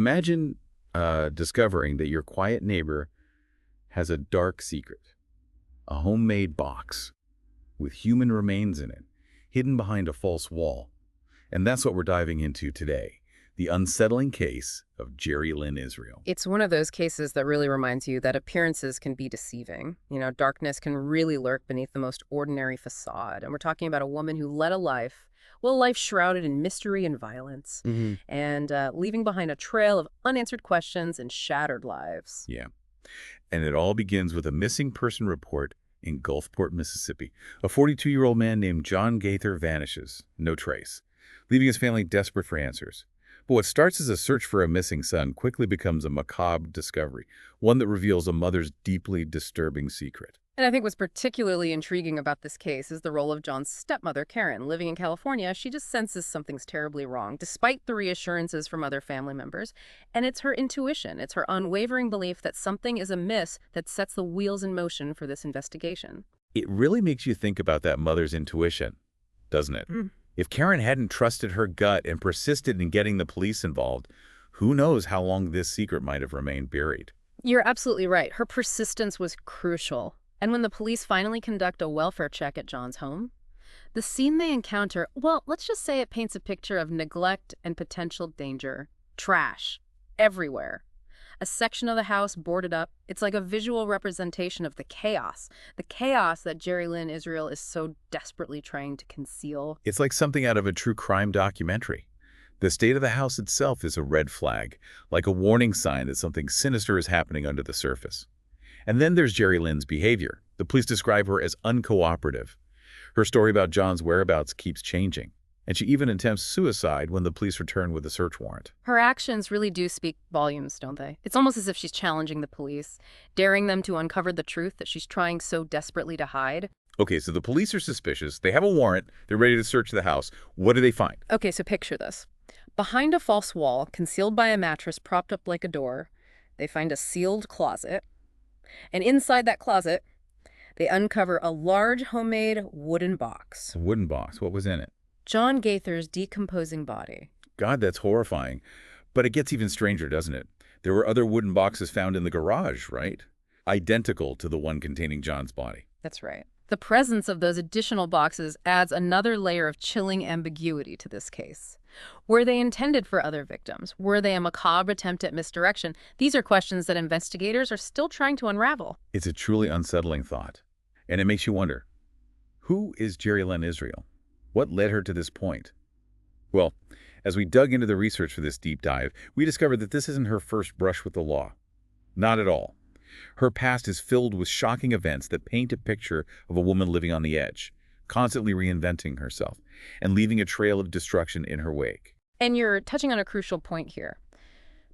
Imagine discovering that your quiet neighbor has a dark secret, a homemade box with human remains in it, hidden behind a false wall. And that's what we're diving into today, the unsettling case of Jerry Lynn Israel. It's one of those cases that really reminds you that appearances can be deceiving. Darkness can really lurk beneath the most ordinary facade. And we're talking about a woman who led a life, well, a life shrouded in mystery and violence, and leaving behind a trail of unanswered questions and shattered lives. Yeah. And it all begins with a missing person report in Gulfport, Mississippi. A 42-year-old man named John Gaither vanishes, no trace, leaving his family desperate for answers. But what starts as a search for a missing son quickly becomes a macabre discovery, one that reveals a mother's deeply disturbing secret. And I think what's particularly intriguing about this case is the role of John's stepmother, Karen. Living in California, she just senses something's terribly wrong, despite the reassurances from other family members. And it's her intuition, it's her unwavering belief that something is amiss that sets the wheels in motion for this investigation. It really makes you think about that mother's intuition, doesn't it? If Karen hadn't trusted her gut and persisted in getting the police involved, who knows how long this secret might have remained buried. You're absolutely right. Her persistence was crucial. And when the police finally conduct a welfare check at John's home, the scene they encounter, well, let's just say it paints a picture of neglect and potential danger. Trash. Everywhere. A section of the house boarded up. It's like a visual representation of the chaos that Jerry Lynn Israel is so desperately trying to conceal. It's like something out of a true crime documentary. The state of the house itself is a red flag, like a warning sign that something sinister is happening under the surface. And then there's Jerry Lynn's behavior. The police describe her as uncooperative. Her story about John's whereabouts keeps changing, and she even attempts suicide when the police return with a search warrant. Her actions really do speak volumes, don't they? It's almost as if she's challenging the police, daring them to uncover the truth that she's trying so desperately to hide. Okay, so the police are suspicious. They have a warrant. They're ready to search the house. What do they find? Okay, so picture this. Behind a false wall, concealed by a mattress propped up like a door, they find a sealed closet. And inside that closet, they uncover a large homemade wooden box. A wooden box. What was in it? John Gaither's decomposing body. God, that's horrifying. But it gets even stranger, doesn't it? There were other wooden boxes found in the garage, right? Identical to the one containing John's body. That's right. The presence of those additional boxes adds another layer of chilling ambiguity to this case. Were they intended for other victims? Were they a macabre attempt at misdirection? These are questions that investigators are still trying to unravel. It's a truly unsettling thought. And it makes you wonder, who is Jerry Lynn Israel? What led her to this point? Well, as we dug into the research for this deep dive, we discovered that this isn't her first brush with the law. Not at all. Her past is filled with shocking events that paint a picture of a woman living on the edge, constantly reinventing herself and leaving a trail of destruction in her wake. And you're touching on a crucial point here.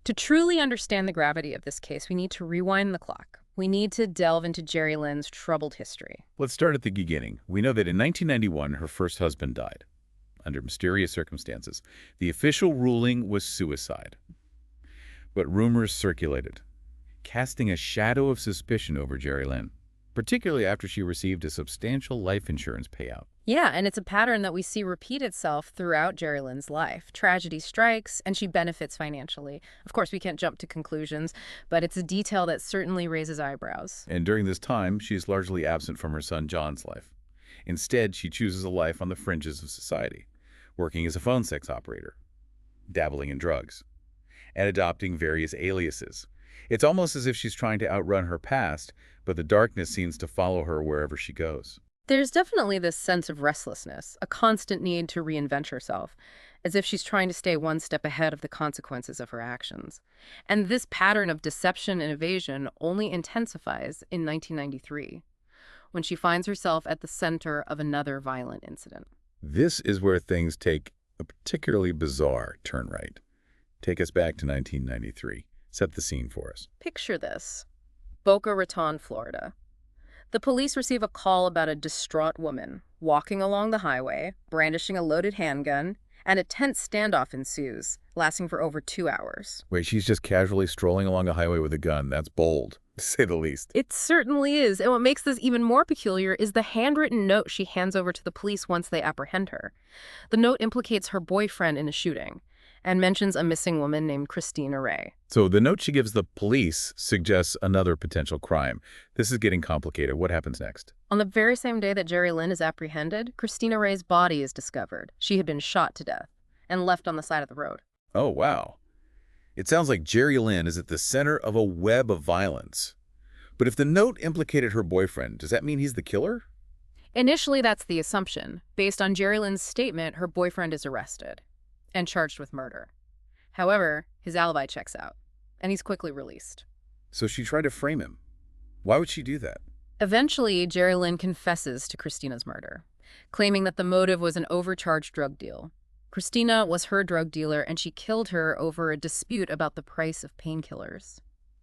To truly understand the gravity of this case, we need to rewind the clock. We need to delve into Jerry Lynn's troubled history. Let's start at the beginning. We know that in 1991, her first husband died under mysterious circumstances. The official ruling was suicide. But rumors circulated, casting a shadow of suspicion over Jerry Lynn, particularly after she received a substantial life insurance payout. Yeah, and it's a pattern that we see repeat itself throughout Jerry Lynn's life. Tragedy strikes, and she benefits financially. Of course, we can't jump to conclusions, but it's a detail that certainly raises eyebrows. And during this time, she's largely absent from her son John's life. Instead, she chooses a life on the fringes of society, working as a phone sex operator, dabbling in drugs, and adopting various aliases. It's almost as if she's trying to outrun her past, but the darkness seems to follow her wherever she goes. There's definitely this sense of restlessness, a constant need to reinvent herself, as if she's trying to stay one step ahead of the consequences of her actions. And this pattern of deception and evasion only intensifies in 1993, when she finds herself at the center of another violent incident. This is where things take a particularly bizarre turn right. Take us back to 1993. Set the scene for us. Picture this. Boca Raton, Florida. The police receive a call about a distraught woman walking along the highway, brandishing a loaded handgun, and a tense standoff ensues, lasting for over 2 hours. Wait, she's just casually strolling along a highway with a gun. That's bold, to say the least. It certainly is. And what makes this even more peculiar is the handwritten note she hands over to the police once they apprehend her. The note implicates her boyfriend in a shooting. and mentions a missing woman named Christina Ray. So the note she gives the police suggests another potential crime. This is getting complicated. What happens next? On the very same day that Jerry Lynn is apprehended, Christina Ray's body is discovered. She had been shot to death and left on the side of the road. Oh, wow. It sounds like Jerry Lynn is at the center of a web of violence. But if the note implicated her boyfriend, does that mean he's the killer? Initially, that's the assumption. Based on Jerry Lynn's statement, her boyfriend is arrested and charged with murder. However, his alibi checks out, and he's quickly released. So she tried to frame him. Why would she do that? Eventually, Jerry Lynn confesses to Christina's murder, claiming that the motive was an overcharged drug deal. Christina was her drug dealer, and she killed her over a dispute about the price of painkillers.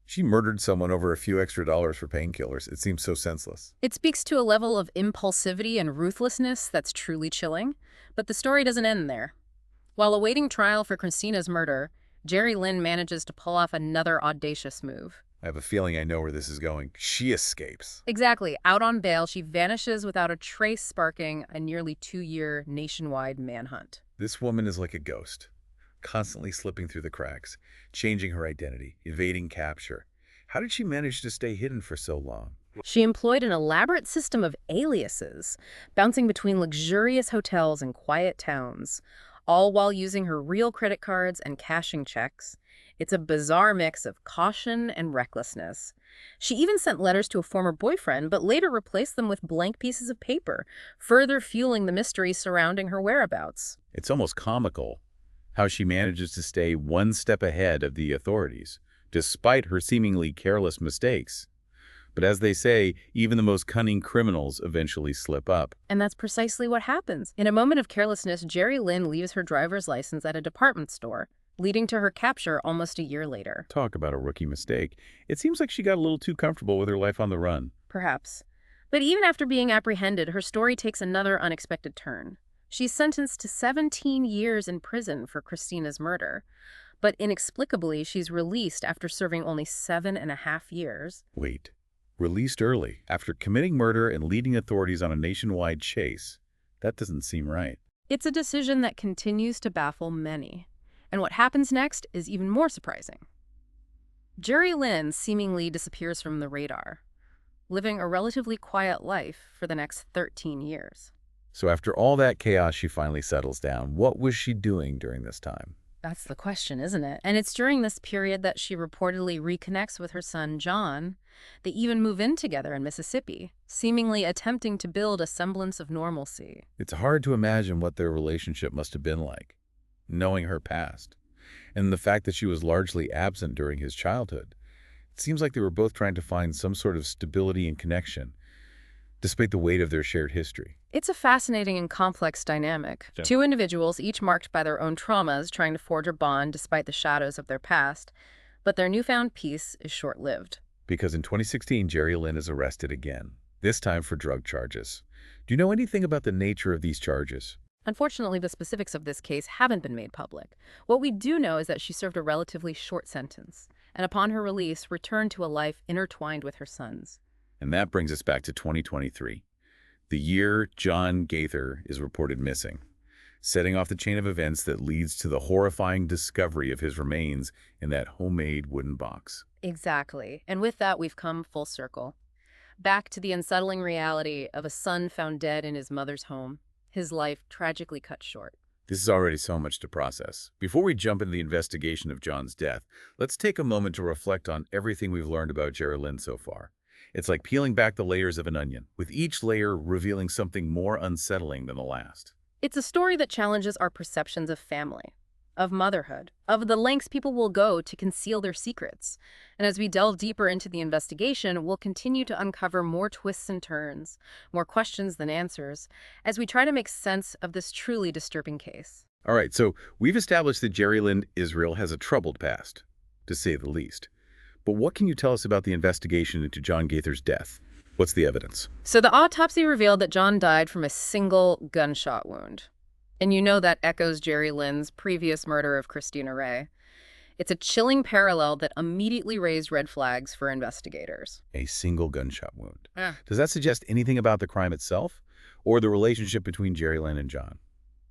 She murdered someone over a few extra dollars for painkillers. It seems so senseless. It speaks to a level of impulsivity and ruthlessness that's truly chilling, but the story doesn't end there. While awaiting trial for Christina's murder, Jerry Lynn manages to pull off another audacious move. I have a feeling I know where this is going. She escapes. Exactly. Out on bail, she vanishes without a trace, sparking a nearly 2-year nationwide manhunt. This woman is like a ghost, constantly slipping through the cracks, changing her identity, evading capture. How did she manage to stay hidden for so long? She employed an elaborate system of aliases, bouncing between luxurious hotels and quiet towns, all while using her real credit cards and cashing checks. It's a bizarre mix of caution and recklessness. She even sent letters to a former boyfriend, but later replaced them with blank pieces of paper, further fueling the mystery surrounding her whereabouts. It's almost comical how she manages to stay one step ahead of the authorities, despite her seemingly careless mistakes. But as they say, even the most cunning criminals eventually slip up. And that's precisely what happens. In a moment of carelessness, Jerry Lynn leaves her driver's license at a department store, leading to her capture almost a year later. Talk about a rookie mistake. It seems like she got a little too comfortable with her life on the run. Perhaps. But even after being apprehended, her story takes another unexpected turn. She's sentenced to 17 years in prison for Christina's murder. But inexplicably, she's released after serving only 7.5 years. Wait. Released early, after committing murder and leading authorities on a nationwide chase. That doesn't seem right. It's a decision that continues to baffle many. And what happens next is even more surprising. Jerry Lynn seemingly disappears from the radar, living a relatively quiet life for the next 13 years. So after all that chaos, she finally settles down. What was she doing during this time? That's the question, isn't it? And it's during this period that she reportedly reconnects with her son, John. They even move in together in Mississippi, seemingly attempting to build a semblance of normalcy. It's hard to imagine what their relationship must have been like, knowing her past, and the fact that she was largely absent during his childhood. It seems like they were both trying to find some sort of stability and connection, despite the weight of their shared history. It's a fascinating and complex dynamic. Yeah. Two individuals, each marked by their own traumas, trying to forge a bond despite the shadows of their past. But their newfound peace is short-lived. Because in 2016, Jerry Lynn is arrested again, this time for drug charges. Do you know anything about the nature of these charges? Unfortunately, the specifics of this case haven't been made public. What we do know is that she served a relatively short sentence, and upon her release, returned to a life intertwined with her sons. And that brings us back to 2023, the year John Gaither is reported missing, setting off the chain of events that leads to the horrifying discovery of his remains in that homemade wooden box. Exactly. And with that, we've come full circle. Back to the unsettling reality of a son found dead in his mother's home, his life tragically cut short. This is already so much to process. Before we jump into the investigation of John's death, let's take a moment to reflect on everything we've learned about Jerry Lynn so far. It's like peeling back the layers of an onion, with each layer revealing something more unsettling than the last. It's a story that challenges our perceptions of family, of motherhood, of the lengths people will go to conceal their secrets. And as we delve deeper into the investigation, we'll continue to uncover more twists and turns, more questions than answers, as we try to make sense of this truly disturbing case. All right, so we've established that Jerry Lynn Israel has a troubled past, to say the least. But what can you tell us about the investigation into John Gaither's death? What's the evidence? So the autopsy revealed that John died from a single gunshot wound. And you know that echoes Jerry Lynn's previous murder of Christina Ray. It's a chilling parallel that immediately raised red flags for investigators. A single gunshot wound. Yeah. Does that suggest anything about the crime itself, or the relationship between Jerry Lynn and John?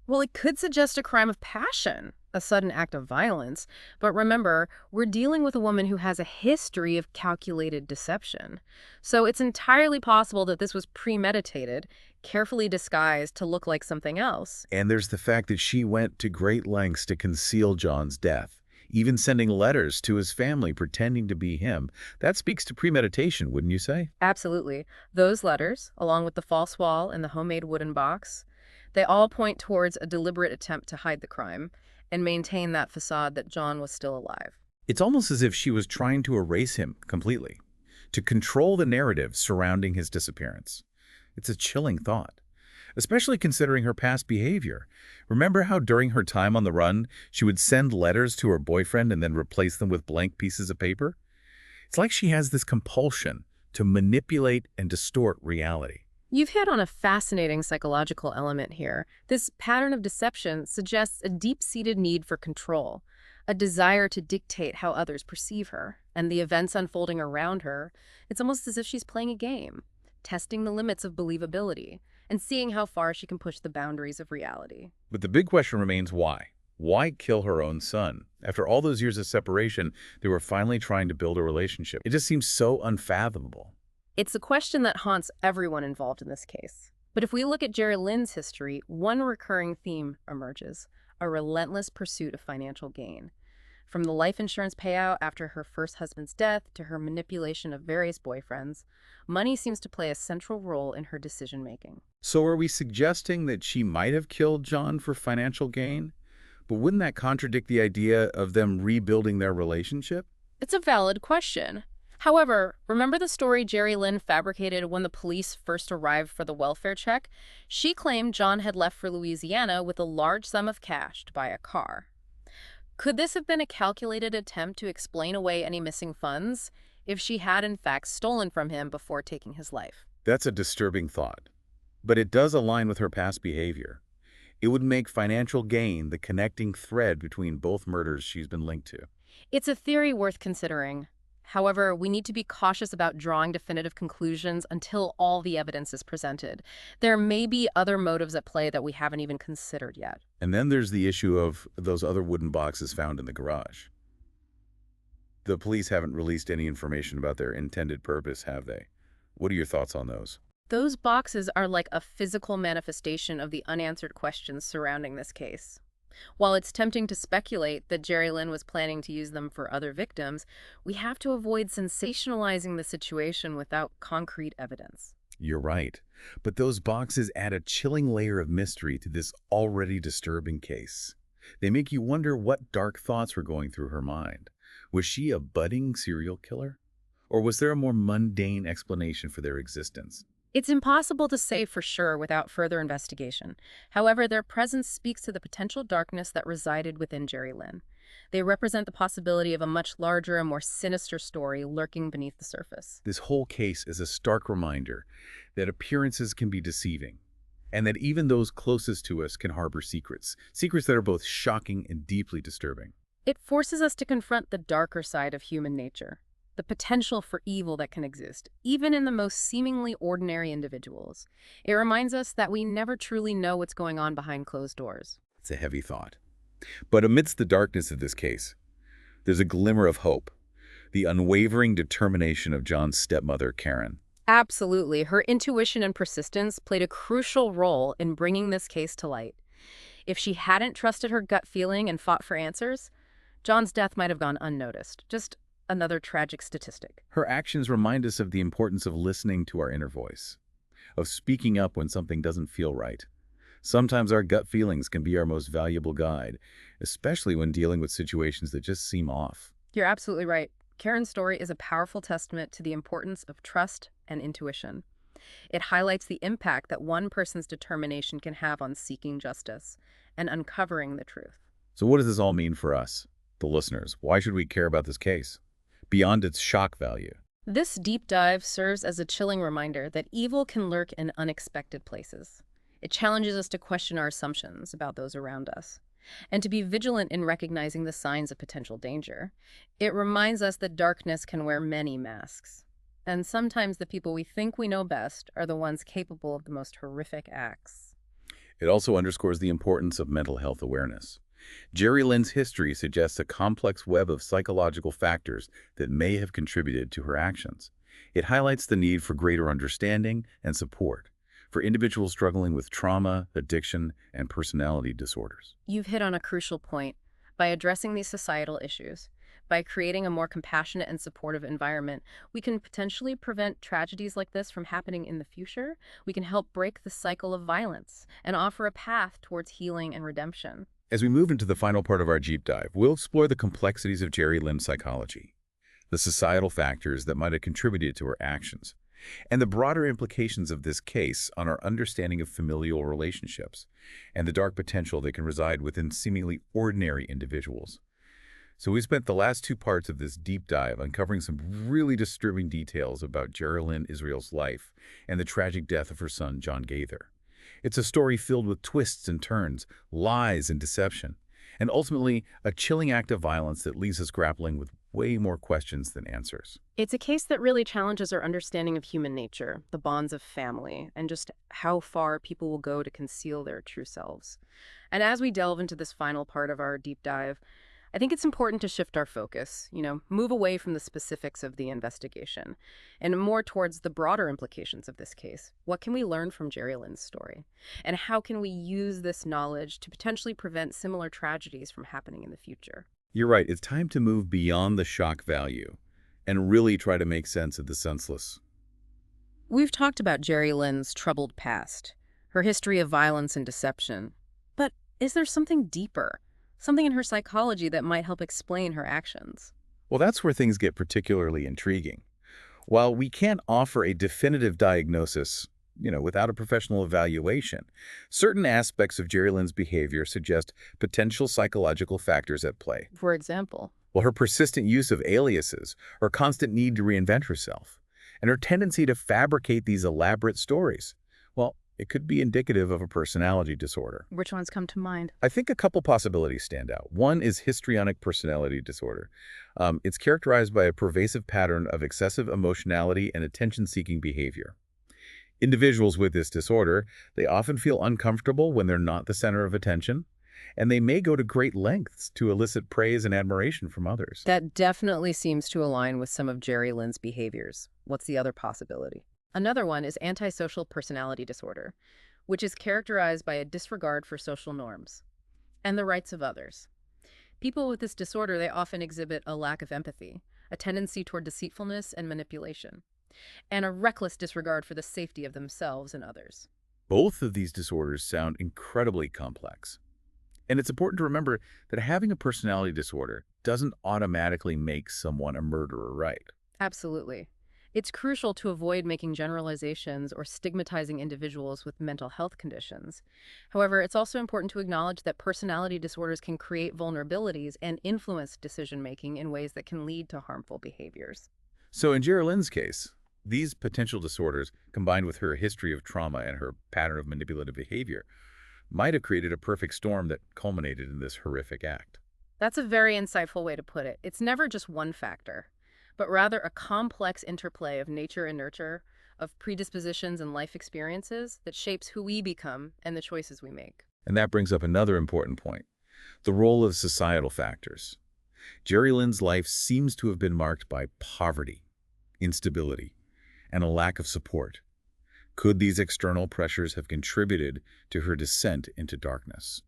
Well, it could suggest a crime of passion, a sudden act of violence. But remember, we're dealing with a woman who has a history of calculated deception. So it's entirely possible that this was premeditated, carefully disguised to look like something else. And there's the fact that she went to great lengths to conceal John's death, even sending letters to his family pretending to be him. That speaks to premeditation, wouldn't you say? Absolutely. Those letters, along with the false wall and the homemade wooden box, they all point towards a deliberate attempt to hide the crime and maintain that facade that John was still alive. It's almost as if she was trying to erase him completely, to control the narrative surrounding his disappearance. It's a chilling thought, especially considering her past behavior. Remember how during her time on the run, she would send letters to her boyfriend and then replace them with blank pieces of paper? It's like she has this compulsion to manipulate and distort reality. You've hit on a fascinating psychological element here. This pattern of deception suggests a deep-seated need for control, a desire to dictate how others perceive her, and the events unfolding around her. It's almost as if she's playing a game, testing the limits of believability, and seeing how far she can push the boundaries of reality. But the big question remains why? Why kill her own son? After all those years of separation, they were finally trying to build a relationship. It just seems so unfathomable. It's a question that haunts everyone involved in this case. But if we look at Jerry Lynn's history, one recurring theme emerges: a relentless pursuit of financial gain. From the life insurance payout after her first husband's death to her manipulation of various boyfriends, money seems to play a central role in her decision-making. So are we suggesting that she might have killed John for financial gain? But wouldn't that contradict the idea of them rebuilding their relationship? It's a valid question. However, remember the story Jerry Lynn fabricated when the police first arrived for the welfare check? She claimed John had left for Louisiana with a large sum of cash to buy a car. Could this have been a calculated attempt to explain away any missing funds if she had in fact stolen from him before taking his life? That's a disturbing thought. But it does align with her past behavior. It would make financial gain the connecting thread between both murders she's been linked to. It's a theory worth considering. However, we need to be cautious about drawing definitive conclusions until all the evidence is presented. There may be other motives at play that we haven't even considered yet. And then there's the issue of those other wooden boxes found in the garage. The police haven't released any information about their intended purpose, have they? What are your thoughts on those? Those boxes are like a physical manifestation of the unanswered questions surrounding this case. While it's tempting to speculate that Jerry Lynn was planning to use them for other victims, we have to avoid sensationalizing the situation without concrete evidence. You're right. But those boxes add a chilling layer of mystery to this already disturbing case. They make you wonder what dark thoughts were going through her mind. Was she a budding serial killer? Or was there a more mundane explanation for their existence? It's impossible to say for sure without further investigation. However, their presence speaks to the potential darkness that resided within Jerry Lynn. They represent the possibility of a much larger and more sinister story lurking beneath the surface. This whole case is a stark reminder that appearances can be deceiving, and that even those closest to us can harbor secrets, secrets that are both shocking and deeply disturbing. It forces us to confront the darker side of human nature, the potential for evil that can exist, even in the most seemingly ordinary individuals. It reminds us that we never truly know what's going on behind closed doors. It's a heavy thought. But amidst the darkness of this case, there's a glimmer of hope, the unwavering determination of John's stepmother, Karen. Absolutely. Her intuition and persistence played a crucial role in bringing this case to light. If she hadn't trusted her gut feeling and fought for answers, John's death might have gone unnoticed. Just another tragic statistic. Her actions remind us of the importance of listening to our inner voice, of speaking up when something doesn't feel right. Sometimes our gut feelings can be our most valuable guide, especially when dealing with situations that just seem off. You're absolutely right. Karen's story is a powerful testament to the importance of trust and intuition. It highlights the impact that one person's determination can have on seeking justice and uncovering the truth. So what does this all mean for us, the listeners? Why should we care about this case? Beyond its shock value. This deep dive serves as a chilling reminder that evil can lurk in unexpected places. It challenges us to question our assumptions about those around us, and to be vigilant in recognizing the signs of potential danger. It reminds us that darkness can wear many masks, and sometimes the people we think we know best are the ones capable of the most horrific acts. It also underscores the importance of mental health awareness. Jerry Lynn's history suggests a complex web of psychological factors that may have contributed to her actions. It highlights the need for greater understanding and support for individuals struggling with trauma, addiction, and personality disorders. You've hit on a crucial point. By addressing these societal issues, by creating a more compassionate and supportive environment, we can potentially prevent tragedies like this from happening in the future. We can help break the cycle of violence and offer a path towards healing and redemption. As we move into the final part of our deep dive, we'll explore the complexities of Jerry Lynn's psychology, the societal factors that might have contributed to her actions, and the broader implications of this case on our understanding of familial relationships and the dark potential that can reside within seemingly ordinary individuals. So we spent the last two parts of this deep dive uncovering some really disturbing details about Jerry Lynn Israel's life and the tragic death of her son, John Gaither. It's a story filled with twists and turns, lies and deception, and ultimately a chilling act of violence that leaves us grappling with way more questions than answers. It's a case that really challenges our understanding of human nature, the bonds of family, and just how far people will go to conceal their true selves. And as we delve into this final part of our deep dive, I think it's important to shift our focus, move away from the specifics of the investigation and more towards the broader implications of this case. What can we learn from Jerry Lynn's story? And how can we use this knowledge to potentially prevent similar tragedies from happening in the future? You're right, it's time to move beyond the shock value and really try to make sense of the senseless. We've talked about Jerry Lynn's troubled past, her history of violence and deception. But is there something deeper? Something in her psychology that might help explain her actions? Well, that's where things get particularly intriguing. While we can't offer a definitive diagnosis, without a professional evaluation, certain aspects of Jerry Lynn's behavior suggest potential psychological factors at play. For example? Well, her persistent use of aliases, her constant need to reinvent herself, and her tendency to fabricate these elaborate stories. Well, it could be indicative of a personality disorder. Which ones come to mind? I think a couple possibilities stand out. One is histrionic personality disorder. It's characterized by a pervasive pattern of excessive emotionality and attention-seeking behavior. Individuals with this disorder, they often feel uncomfortable when they're not the center of attention, and they may go to great lengths to elicit praise and admiration from others. That definitely seems to align with some of Jerry Lynn's behaviors. What's the other possibility? Another one is antisocial personality disorder, which is characterized by a disregard for social norms and the rights of others. People with this disorder, they often exhibit a lack of empathy, a tendency toward deceitfulness and manipulation, and a reckless disregard for the safety of themselves and others. Both of these disorders sound incredibly complex. And it's important to remember that having a personality disorder doesn't automatically make someone a murderer, right? Absolutely. It's crucial to avoid making generalizations or stigmatizing individuals with mental health conditions. However, it's also important to acknowledge that personality disorders can create vulnerabilities and influence decision-making in ways that can lead to harmful behaviors. So in Jerry Lynn's case, these potential disorders, combined with her history of trauma and her pattern of manipulative behavior, might have created a perfect storm that culminated in this horrific act. That's a very insightful way to put it. It's never just one factor, but rather a complex interplay of nature and nurture, of predispositions and life experiences that shapes who we become and the choices we make. And that brings up another important point, the role of societal factors. Jerry Lynn's life seems to have been marked by poverty, instability, and a lack of support. Could these external pressures have contributed to her descent into darkness?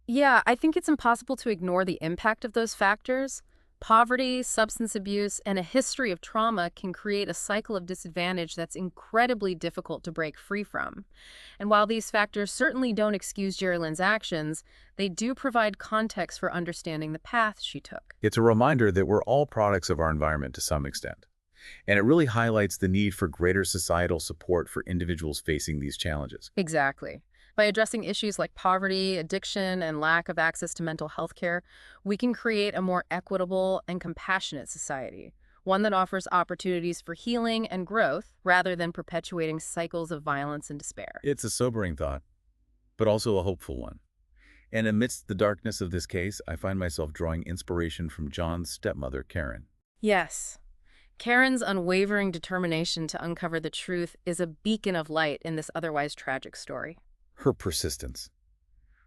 Yeah, I think it's impossible to ignore the impact of those factors. Poverty, substance abuse, and a history of trauma can create a cycle of disadvantage that's incredibly difficult to break free from. And while these factors certainly don't excuse Jerry Lynn's actions, they do provide context for understanding the path she took. It's a reminder that we're all products of our environment to some extent. And it really highlights the need for greater societal support for individuals facing these challenges. Exactly. By addressing issues like poverty, addiction, and lack of access to mental health care, we can create a more equitable and compassionate society, one that offers opportunities for healing and growth rather than perpetuating cycles of violence and despair. It's a sobering thought, but also a hopeful one. And amidst the darkness of this case, I find myself drawing inspiration from John's stepmother, Karen. Yes. Karen's unwavering determination to uncover the truth is a beacon of light in this otherwise tragic story. Her persistence,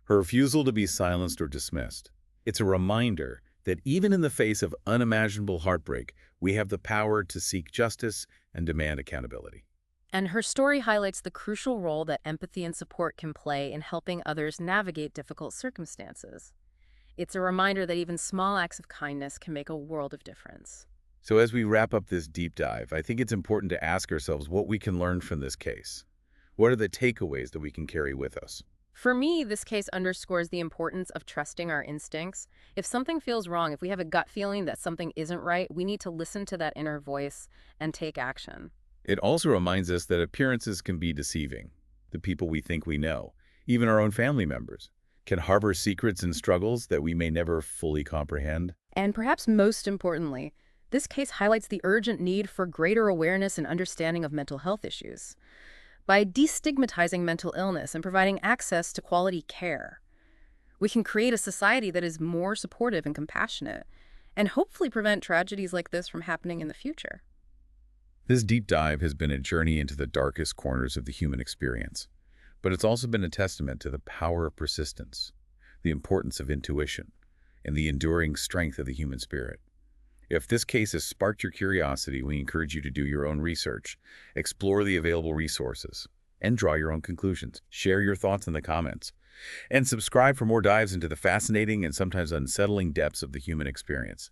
her refusal to be silenced or dismissed, It's a reminder that even in the face of unimaginable heartbreak, we have the power to seek justice and demand accountability. And her story highlights the crucial role that empathy and support can play in helping others navigate difficult circumstances. It's a reminder that even small acts of kindness can make a world of difference. So as we wrap up this deep dive, I think it's important to ask ourselves what we can learn from this case. What are the takeaways that we can carry with us? For me, this case underscores the importance of trusting our instincts. If something feels wrong, if we have a gut feeling that something isn't right, we need to listen to that inner voice and take action. It also reminds us that appearances can be deceiving. The people we think we know, even our own family members, can harbor secrets and struggles that we may never fully comprehend. And perhaps most importantly, this case highlights the urgent need for greater awareness and understanding of mental health issues. By destigmatizing mental illness and providing access to quality care, we can create a society that is more supportive and compassionate, and hopefully prevent tragedies like this from happening in the future. This deep dive has been a journey into the darkest corners of the human experience, but it's also been a testament to the power of persistence, the importance of intuition, and the enduring strength of the human spirit. If this case has sparked your curiosity, we encourage you to do your own research, explore the available resources, and draw your own conclusions. Share your thoughts in the comments, and subscribe for more dives into the fascinating and sometimes unsettling depths of the human experience.